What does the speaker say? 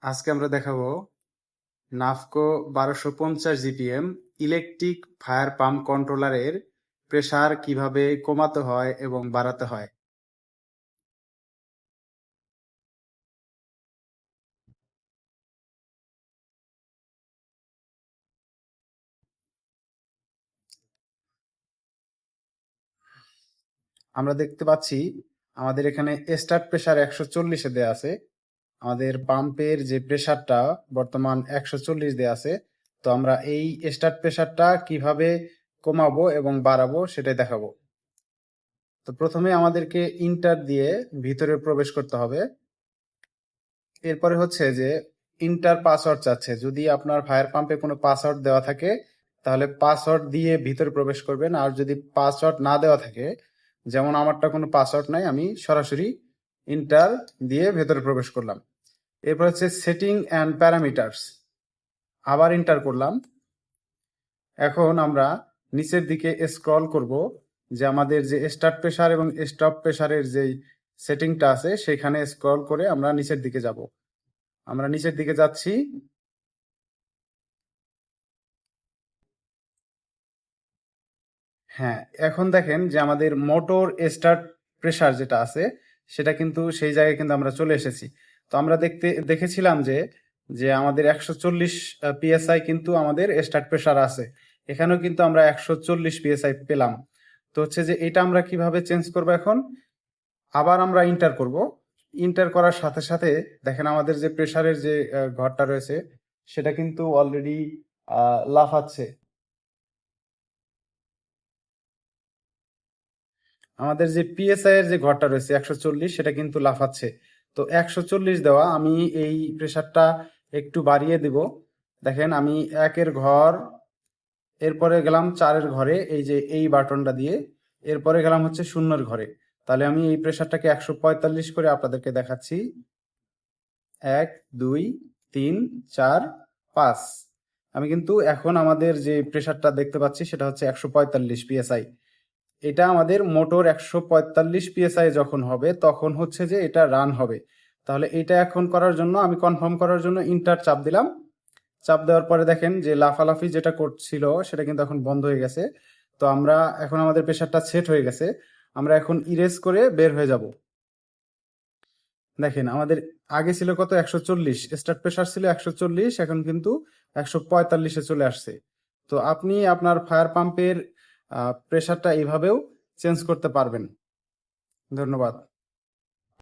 আজকে আমরা দেখাবো NAFFCO 1250 GPM electric fire pump কন্ট্রোলারের প্রেসার কিভাবে কমাতে হয় এবং বাড়াতে হয়। আমরা দেখতে পাচ্ছি আমাদের এখানে স্টার্ট প্রেসার 140-এ দেয়া আছে। আমাদের পাম্পের যে প্রেসারটা বর্তমান 140 দেয়া আছে। তো আমরা এই স্টার্ট প্রেসারটা কিভাবে কমাবো এবং বাড়াবো সেটাই দেখাবো। তো প্রথমে আমাদেরকে ইন্টার দিয়ে ভিতরে প্রবেশ করতে হবে। এরপরে হচ্ছে যে ইন্টার পাসওয়ার্ড চাচ্ছে। যদি আপনার ফায়ার পাম্পে কোনো পাসওয়ার্ড দেওয়া থাকে তাহলে পাসওয়ার্ড দিয়ে ভিতরে প্রবেশ করবেন, আর যদি পাসওয়ার্ড না দেওয়া থাকে, যেমন আমারটা কোনো পাসওয়ার্ড নাই, আমি সরাসরি ইন্টার দিয়ে ভেতরে প্রবেশ করলাম। এরপর হচ্ছে সেটিং অ্যান্ড প্যারামিটার্স, আবার ইন্টার করলাম। এখন আমরা নিচের দিকে স্ক্রল করব, যে আমাদের যে স্টার্ট প্রেসার এবং স্টপ প্রেসারের যেই সেটিংটা আছে সেখানে স্ক্রল করে আমরা নিচের দিকে যাব। আমরা নিচের দিকে যাচ্ছি। হ্যাঁ, এখন দেখেন যে আমাদের মোটর স্টার্ট প্রেসার যেটা আছে সেটা কিন্তু সেই জায়গায় কিন্তু আমরা চলে এসেছি। তো আমরা দেখেছিলাম যে যে আমাদের 140 পিএসআই কিন্তু আমাদের স্টার্ট প্রেসার আছে। এখানেও কিন্তু আমরা 140 পিএসআই পেলাম। তো হচ্ছে যে এটা আমরা কিভাবে চেঞ্জ করব, এখন আবার আমরা ইন্টার করব। ইন্টার করার সাথে সাথে দেখেন আমাদের যে প্রেসারের যে ঘরটা রয়েছে সেটা কিন্তু অলরেডি লাফাচ্ছে। আমাদের যে পিএসআই এর যে ঘরটা রয়েছে 140, সেটা কিন্তু লাফাচ্ছে। তো 140 দেওয়া, আমি এই প্রেসারটা একটু বাড়িয়ে দিব। দেখেন আমি 1-এর ঘর, এরপরে গেলাম 4-এর ঘরে, এই যে এই বাটনটা দিয়ে, এরপরে গেলাম হচ্ছে 0-এর ঘরে। তাহলে আমি এই প্রেসারটাকে 145 করে আপনাদেরকে দেখাচ্ছি। 1, 2, 3, 4, 5। আমি কিন্তু এখন আমাদের যে প্রেসারটা দেখতে পাচ্ছি সেটা হচ্ছে 145 পিএসআই। এটা আমাদের মোটর 145 পিএসআই যখন হবে তখন হচ্ছে যে এটা রান হবে। তাহলে এটা এখন করার জন্য আমি কনফার্ম করার জন্য ইন্টার চাপ দিলাম। চাপ দেওয়ার পরে দেখেন যে লাফালাফি যেটা করছিল সেটা কিন্তু এখন বন্ধ হয়ে গেছে। তো আমরা এখন আমাদের প্রেসারটা সেট হয়ে গেছে। আমরা এখন ইরেজ করে বের হয়ে যাব। দেখেন আমাদের আগে ছিল কত, 140, স্টার্ট প্রেসার ছিল 140, এখন কিন্তু 145-এ চলে আসছে। তো আপনি আপনার ফায়ার পাম্পের প্রেসারটা এইভাবেও চেঞ্জ করতে পারবেন। ধন্যবাদ।